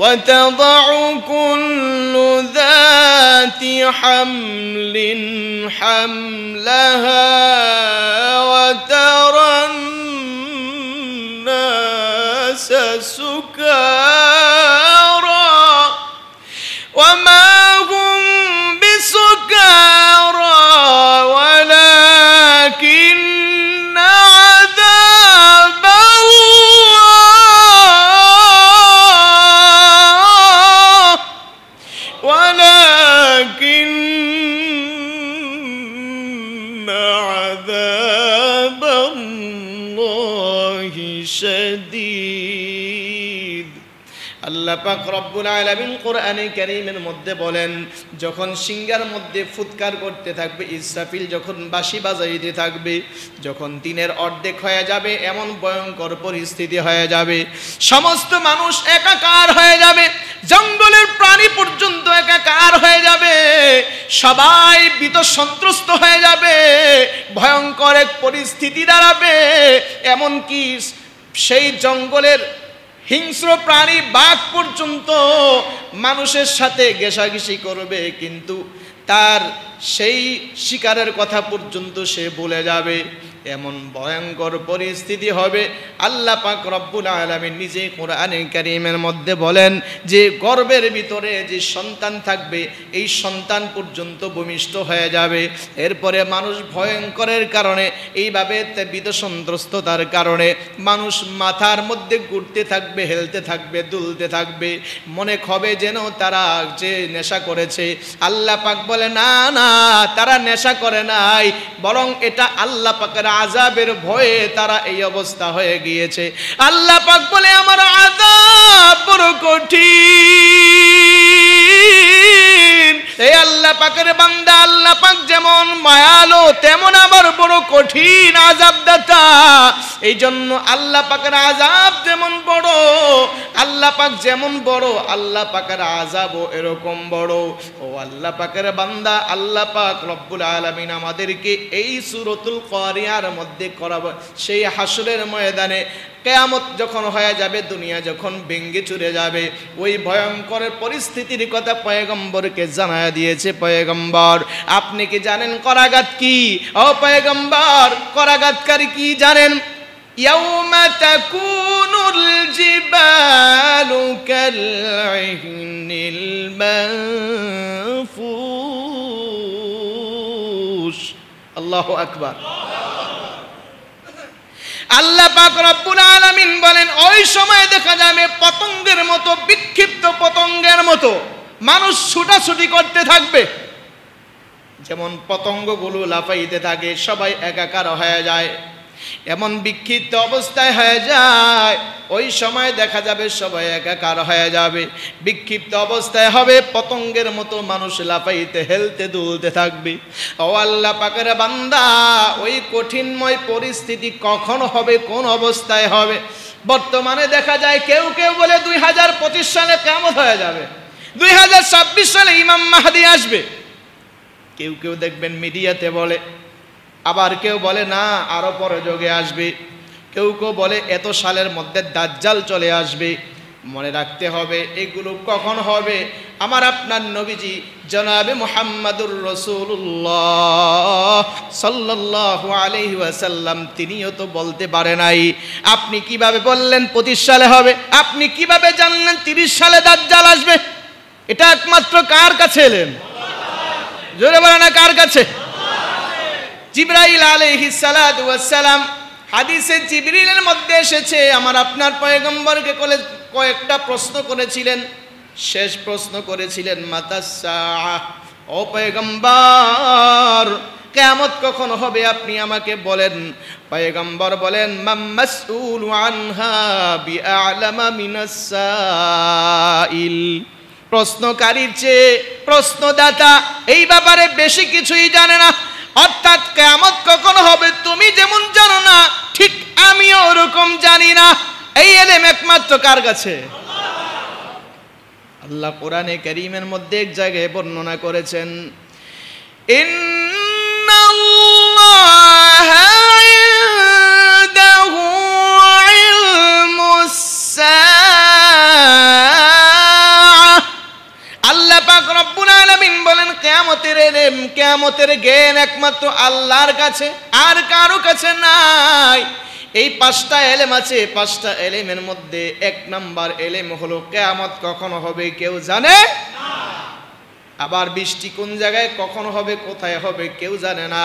وتضع كل ذات حمل حملها وترى الناس سكارى وما هم بسكارى ولكن عذاب الله عذاب الله شديد আল্লাহ পাক রব্বুল আলামিন কোরআনে কারীমের মধ্যে বলেন, যখন সিংহার মধ্যে ফুৎকার করতে থাকবে ইসরাফিল, যখন বাঁশি বাজাইতে থাকবে, যখন দিনের অর্ধেক হয়ে যাবে, এমন ভয়ঙ্কর পরিস্থিতি হয়ে যাবে, সমস্ত মানুষ একাকার হয়ে যাবে, জঙ্গলের প্রাণী পর্যন্ত একাকার হয়ে যাবে, সবাই ভীত সন্ত্রস্ত হয়ে যাবে, ভয়ঙ্কর এক পরিস্থিতি দাঁড়াবে। এমনকি সেই জঙ্গলের হিংস্র প্রাণী বাঘ পর্যন্ত মানুষের সাথে ঘেঁষাঘেঁষি করবে, কিন্তু তার সেই শিকারের কথা পর্যন্ত সে ভুলে যাবে। এমন ভয়ঙ্কর পরিস্থিতি হবে। আল্লাহ পাক রব্বুল আলামিন নিজে কোরআনে কারীমের মধ্যে বলেন যে গর্ভের ভিতরে যে সন্তান থাকবে এই সন্তান পর্যন্ত ভূমিষ্ঠ হয়ে যাবে। এরপরে মানুষ ভয়ঙ্করের কারণে এইভাবে বিতসন্ত্রস্ততার কারণে মানুষ মাথার মধ্যে ঘুরতে থাকবে, হেলতে থাকবে, দুলতে থাকবে, মনে হবে যেন তারা যে নেশা করেছে। আল্লাহ পাক বলে না না, তারা নেশা করে নাই, বরং এটা আল্লাহ পাকের আযাবের ভয়ে তারা এই অবস্থা হয়ে গিয়েছে। আল্লাহ পাক বলে আমার আযাব বড় কঠিন। এই আল্লাহ পাকের বান্দা, আল্লাহ পাক যেমন মায়ালো তেমন আবার বড় কঠিন আযাবদাতা। এই জন্য আল্লাহ পাকের আযাব যেমন বড়, আল্লাহ পাক যেমন বড়, আল্লাহ পাকের আযাবও এরকম বড়। ও আল্লাহ পাকের বান্দা, আল্লাহ পাক রব্বুল আলামিন আমাদেরকে এই সূরাতুল কারিয়ার মধ্যে করাবে সেই হাসরের ময়দানে কিয়ামত যখন হয়ে যাবে, দুনিয়া যখন ভেঙে চুরে যাবে, ওই ভয়ঙ্কর পরিস্থিতির কথা পয়গম্বরকে জানায়া দিয়েছে। পয়গম্বর আপনি কি জানেন করাঘাত কি? ও পয়গম্বর, করাঘাতকারী কি জানেন? ইয়াউমা তাকুনুল জিবালু কালইহনিল মানফুস। আল্লাহু আকবার। আল্লাহ পাক রব্বুল আলামিন বলেন ওই সময় দেখা যাবে পতঙ্গের মতো, বিক্ষিপ্ত পতঙ্গের মতো মানুষ ছুটাছুটি করতে থাকবে। যেমন পতঙ্গগুলো লাফাইতে থাকে, সবাই একাকার হয়ে যায়, এমন বিক্ষিপ্ত অবস্থায় হয়ে যায়। ওই সময় দেখা যাবে সবাই একাকার হয়ে যাবে, বিক্ষিপ্ত অবস্থায় হবে, পতঙ্গের মতো মানুষ লাফাইতে হেলতে দুলতে থাকবে। ও আল্লাহ পাকের বান্দা, ওই কঠিনময় পরিস্থিতি কখন হবে, কোন অবস্থায় হবে? বর্তমানে দেখা যায় কেউ কেউ বলে 2025 সালে কিয়ামত হয়ে যাবে, 2026 সালে ইমাম মাহদি আসবে। কেউ কেউ দেখবেন মিডিয়াতে বলে, আবার কেউ বলে না আরো পরে যুগে আসবে, কেউ কেউ বলে এত সালের মধ্যে দাজ্জাল চলে আসবে। মনে রাখতে হবে এগুলো কখন হবে? আমার আপনার নবীজি জনাবে মুহাম্মাদুর রাসূলুল্লাহ সাল্লাল্লাহু আলাইহি ওয়াসাল্লাম তিনিও তো বলতে পারে নাই। আপনি কিভাবে বললেন 25 সালে হবে? আপনি কিভাবে জানলেন 30 সালে দাজ্জাল আসবে? এটা একমাত্র কার কাছে এলেন? জোরে বলেন না, কার কাছে? জিবরাইল আলাইহিস সালাতু ওয়াস সালাম, হাদিসে জিবরিলের মধ্যে এসেছে, আমার আপনার পয়গম্বরকে কয়েকটা প্রশ্ন করেছিলেন। শেষ প্রশ্ন করেছিলেন মাতাস সাআহ, ও পয়গম্বর কিয়ামত কখন হবে আপনি আমাকে বলেন। পয়গম্বর বলেন মাম মাসউলু আনহা বিআলামা মিনাস সাইল। প্রশ্নকারীর চেয়ে প্রশ্নদাতা এই ব্যাপারে বেশি কিছুই জানে না। অর্থাৎ কিয়ামত কখন হবে তুমি যেমন জানো না, ঠিক আমিও ওরকম জানি না। এই ইলম একমাত্র কার কাছে? আল্লাহ কোরআনে কারীমের মধ্যে এক জায়গায় বর্ণনা করেছেন, ইন্নাল্লাহা ইনদাহু ইলমুস সাআ কিয়ামতের ইলম, কিয়ামতের জ্ঞান একমাত্র আল্লাহর কাছে, আর কারো কাছে নাই। এই 5টা ইলম আছে, 5টা ইলমের মধ্যে 1 নাম্বার ইলম হলো কিয়ামত কখন হবে কেউ জানে না। আবার বৃষ্টি কোন জায়গায় কখন হবে, কোথায় হবে কেউ জানে না।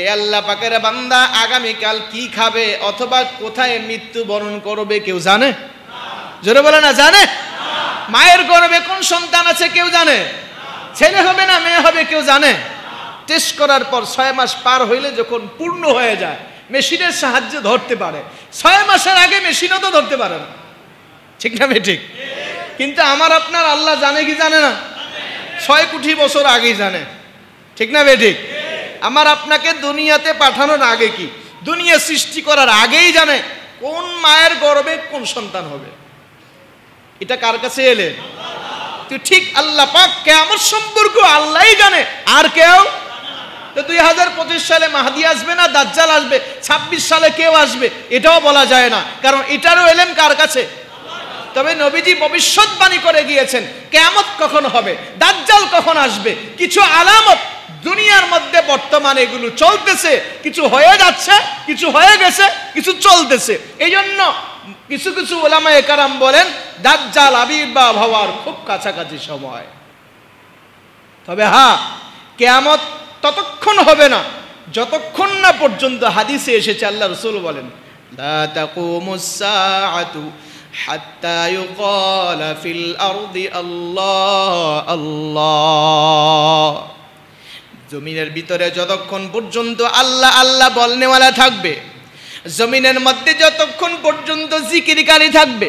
এ আল্লাহ পাকের বান্দা আগামীকাল কি খাবে অথবা কোথায় মৃত্যুবরণ করবে কেউ জানে? জোরে বলে না, জানে? মায়ের গর্ভে কোন সন্তান আছে কেউ জানে? ছেলে হবে না মেয়ে হবে কেউ জানে? টেস্ট করার পর 6 মাস পার হইলে যখন পূর্ণ হয়ে যায় মেশিনের সাহায্যে ধরতে পারে। 6 মাসের আগে মেশিনও তো ধরতে পারে না, ঠিক না ঠিক? কিন্তু আমার আপনার আল্লাহ জানে কি জানে না? 6 কোটি বছর আগেই জানে, ঠিক না ঠিক? আমার আপনাকে দুনিয়াতে পাঠানোর আগে কি, দুনিয়া সৃষ্টি করার আগেই জানে কোন মায়ের গর্ভে কোন সন্তান হবে। এটা কার কাছে এলে? তো ঠিক আল্লাহ পাক কিয়ামত সম্পর্ক আল্লাহই জানে, আর কেউ। তো 2025 সালে মাহদি আসবে না দাজ্জাল আসবে, 26 সালে কেউ আসবে এটাও বলা যায় না, কারণ এটারও ইলম কার কাছে? তবে নবীজি ভবিষ্যৎবাণী করে গিয়েছেন কিয়ামত কখন হবে, দাজ্জাল কখন আসবে, কিছু আলামত দুনিয়ার মধ্যে বর্তমানে এগুলো চলতেছে, কিছু হয়ে যাচ্ছে, কিছু হয়ে গেছে, কিছু চলতেছে। এই জন্য কিছু কিছু উলামায়ে কেরাম বলেন দাজ্জাল আবির্ভাব হওয়ার খুব কাছাকাছি সময়। তবে হ্যাঁ, কিয়ামত ততক্ষণ হবে না যতক্ষণ না পর্যন্ত হাদিসে এসেছে আল্লাহ রাসূল বলেন লা তাকুমুস সাআতু হাত্তা ইউকালা ফিল আরদি আল্লাহ আল্লাহ। জমিনের ভিতরে যতক্ষণ পর্যন্ত আল্লাহ আল্লাহ বলনেওয়ালা থাকবে, জমিনের মধ্যে যতক্ষণ পর্যন্ত জিকিরকারী থাকবে,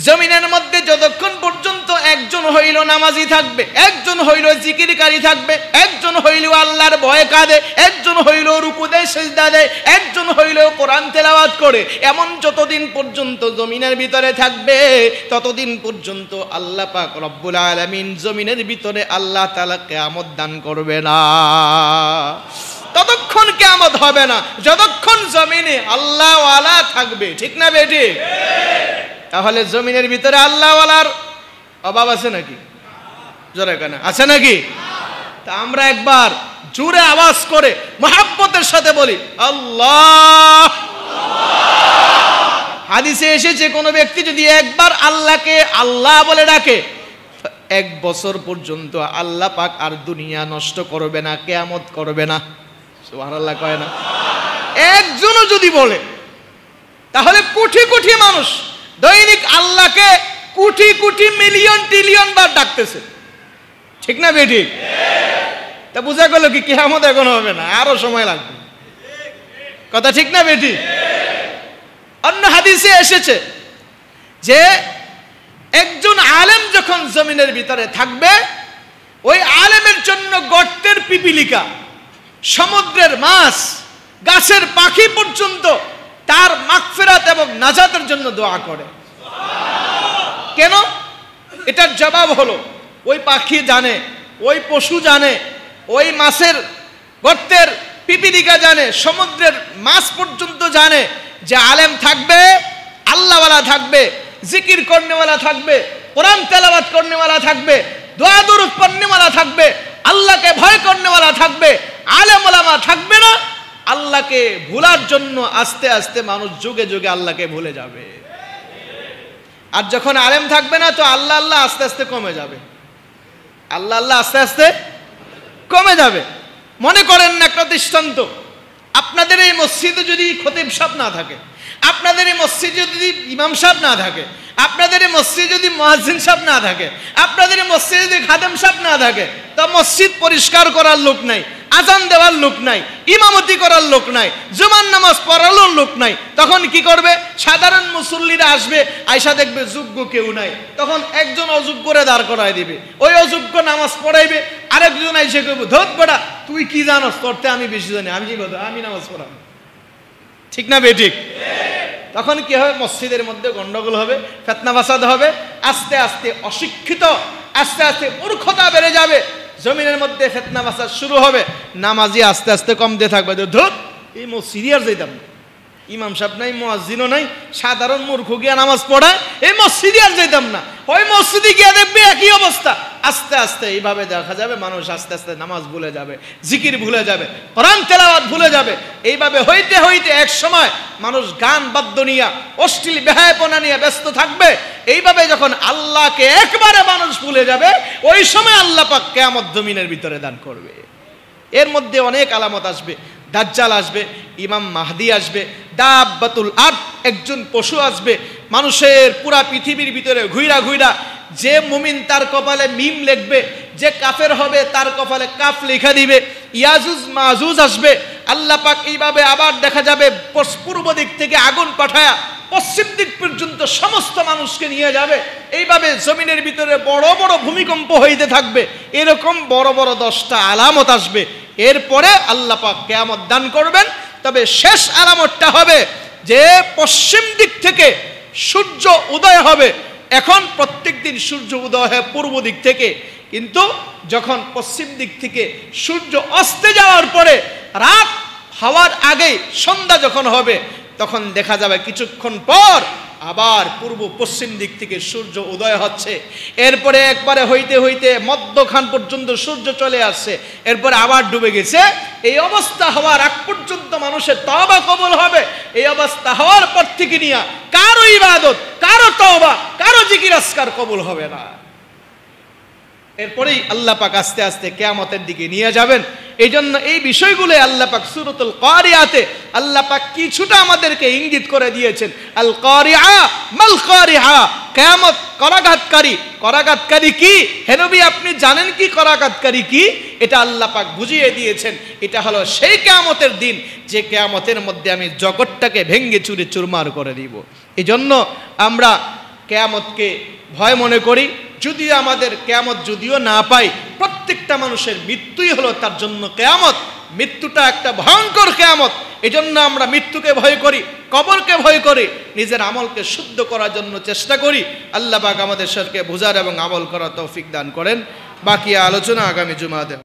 জমিনের মধ্যে যতক্ষণ পর্যন্ত একজন হইল নামাজি থাকবে, একজন হইল জিকিরকারী থাকবে, একজন হইল আল্লাহর ভয়ে কাঁদে, একজন হইল রুকু দেয় সিজদা দেয়, একজন হইল কোরআন তেলাওয়াত করে, এমন যতদিন পর্যন্ত জমিনের ভিতরে থাকবে ততদিন পর্যন্ত আল্লাহ পাক রব্বুল আলামিন জমিনের ভিতরে আল্লাহ তাআলা কিয়ামত দান করবে না। ততক্ষণ কিয়ামত হবে না যতক্ষণ জমিনে আল্লাহ ওয়ালা থাকবে, ঠিক না বেটি? তাহলে জমিনের ভিতরে আল্লাহ ওয়ালার অভাব আছে নাকি? জোরে কেন আছে নাকি? তা আমরা একবার জোরে আওয়াজ করে মহব্বতের সাথে বলি আল্লাহ। হাদিসে এসেছে কোন ব্যক্তি যদি একবার আল্লাহকে আল্লাহ বলে ডাকে 1 বছর পর্যন্ত আল্লাহ পাক আর দুনিয়া নষ্ট করবে না, কিয়ামত করবে না। সুবহানাল্লাহ কয় না? একজনও যদি বলে তাহলে কোটি কোটি মানুষ দৈনিক আল্লাহকে কোটি কোটি মিলিয়ন ট্রিলিয়ন বার ডাকতেছে, ঠিক না বেঠিক? তা বোঝা গেল কি কিয়ামত এখন হবে না, আরো সময় লাগবে। কথা ঠিক না বেঠিক? অন্য হাদিসে এসেছে যে একজন আলেম যখন জমিনের ভিতরে থাকবে ওই আলেমের জন্য গর্তের পিপিলিকা, সমুদ্রের মাছ, গাছের পাখি পর্যন্ত তার মাগফিরাত এবং নাজাতের জন্য দোয়া করে। কেন? এটার জবাব হলো ওই পাখি জানে, ওই পশু জানে, ওই মাছের গর্তের পিপিলিকা জানে, সমুদ্রের মাছ পর্যন্ত জানে যে আলেম থাকবে, আল্লাহওয়ালা থাকবে, জিকির করনেওয়ালা থাকবে, কোরআন তেলাওয়াত করনেওয়ালা থাকবে, দোয়া দরুদ পড়নেওয়ালা থাকবে, আল্লাহকে ভয় করনেওয়ালা থাকবে, আলেম ওলামা থাকবে না। আল্লাহকে ভুলার জন্য আস্তে আস্তে মানুষ যুগে যুগে আল্লাহকে ভুলে যাবে। আর যখন আলেম থাকবে না তো আল্লাহ আল্লাহ আস্তে আস্তে কমে যাবে, আল্লাহ আল্লাহ আস্তে আস্তে কমে যাবে। মনে করেন না একটা দৃষ্টান্ত, আপনাদের এই মসজিদে যদি খতিব সাহেব না থাকে, আপনাদের এই মসজিদে যদি ইমাম সাহেব না থাকে, আপনাদের এই মসজিদে যদি মুয়াজ্জিন সাহেব না থাকে, আপনাদের এই মসজিদে যদি খাদেম সাহেব না থাকে, তা মসজিদ পরিষ্কার করার লোক নাই, আজান দেওয়ার লোক নাই, ইমামতি করার লোক নাই, জুমার নামাজ পড়ানোর লোক নাই। তখন কি করবে? সাধারণ মুসল্লিরা আসবে, আয়সা দেখবে যোগ্য কেউ নাই, তখন একজন অযোগ্যরে দাঁড় করায় দিবে, ওই অযোগ্য নামাজ পড়াইবে, আরেকজন আইসে করবে ধত বড়া তুই কি জানোস, তোরতে আমি বেশি জানি, আমি কি কথা, আমি নামাজ পড়াবো, ঠিক না বেঠিক? তখন কি হবে? মসজিদের মধ্যে গন্ডগোল হবে, ফিতনা ফাসাদ হবে, আস্তে আস্তে অশিক্ষিত, আস্তে আস্তে মূর্খতা বেড়ে যাবে, জমিনের মধ্যে ফিতনা ফাসাদ শুরু হবে, নামাজি আস্তে আস্তে কমতে থাকবে। ধুত এই মসজিদে আর যাইতাম না, ইমাম সাহেব নাই, মুয়াজ্জিনও নাই, সাধারণ মূর্খ গিয়া নামাজ পড়ায়, এই মসজিদে আর যাইতাম না। ওই মসজিদে গিয়া দেখবে একই অবস্থা, আস্তে আস্তে এইভাবে দেখা যাবে মানুষ আস্তে আস্তে নামাজ ভুলে যাবে, জিকির ভুলে যাবে, কোরআন তেলাওয়াত ভুলে যাবে। এইভাবে হইতে হইতে এক সময় মানুষ গান বাদ্য নিয়ে, অশ্লীল বেহায়াপনা নিয়ে ব্যস্ত থাকবে। এইভাবে যখন আল্লাহকে একবারে মানুষ ভুলে যাবে, ওই সময় আল্লাহ পাক কিয়ামত জমিনের ভিতরে দান করবে। এর মধ্যে অনেক আলামত আসবে, দাজ্জাল আসবে, ইমাম মাহদি আসবে, দাব্বাতুল আরদ একজন পশু আসবে, মানুষের পুরা পৃথিবীর ভিতরে ঘুইরা ঘুইরা যে মুমিন তার কপালে মিম লিখবে, যে কাফের হবে তার কপালে কাফ লেখা দিবে। ইয়াজুজ মাজুজ আসবে। আল্লাহ পাক এইভাবে আবার দেখা যাবে পূর্ব দিক থেকে আগুন পাঠায়া পশ্চিম দিক পর্যন্ত সমস্ত মানুষকে নিয়ে যাবে। এইভাবে জমিনের ভিতরে বড় বড় ভূমিকম্প হইতে থাকবে। এরকম বড় বড় 10টা আলামত আসবে। এরপরে আল্লাহ পাক কিয়ামত দান করবেন। তবে শেষ আলামতটা হবে যে পশ্চিম দিক থেকে সূর্য উদয় হবে। এখন প্রত্যেক দিন সূর্য উদয় হয় পূর্ব দিক থেকে, কিন্তু যখন পশ্চিম দিক থেকে সূর্য অস্তে যাওয়ার পরে রাত হওয়ার আগে সন্ধ্যা যখন হবে, তখন দেখা যাবে কিছুক্ষণ পর আবার পূর্ব পশ্চিম দিক থেকে সূর্য উদয় হচ্ছে। এরপরে একবারে হইতে হইতে মধ্যখান পর্যন্ত সূর্য চলে আসছে, এরপরে আবার ডুবে গেছে। এই অবস্থা হওয়ার আগ পর্যন্ত মানুষের তওবা কবুল হবে। এই অবস্থা হওয়ার পর থেকে নিয়ে কারো ইবাদত, কারো তওবা, কারো জিকির আজকার কবুল হবে না। এরপরেই আল্লাহ পাক আস্তে আস্তে কিয়ামতের দিকে নিয়ে যাবেন। এই জন্য এই বিষয়গুলো আল্লাহ পাক সূরাতুল কারিয়াতে আল্লাহ পাক কিছুটা আমাদেরকে ইঙ্গিত করে দিয়েছেন। আল কারিআ মাল কারিআ, কিয়ামত করাঘাতকারী। করাঘাতকারী কি? হে নবী আপনি জানেন কি করাঘাতকারী কি? এটা আল্লাহ পাক বুঝিয়ে দিয়েছেন। এটা হলো সেই কিয়ামতের দিন যে কিয়ামতের মধ্যে আমি জগৎটাকে ভেঙে চুরে চুরমার করে দিব। এই জন্য আমরা কিয়ামতকে ভয় মনে করি। যদিও আমাদের কিয়ামত যদিও না পাই, প্রত্যেকটা মানুষের মৃত্যুই হলো তার জন্য কিয়ামত। মৃত্যুটা একটা ভয়ঙ্কর কিয়ামত। এই জন্য আমরা মৃত্যুকে ভয় করি, কবরকে ভয় করি, নিজের আমলকে শুদ্ধ করার জন্য চেষ্টা করি। আল্লাহ পাক আমাদের সরকে বুঝার এবং আমল করার তৌফিক দান করেন। বাকি আলোচনা আগামী জুমাতে।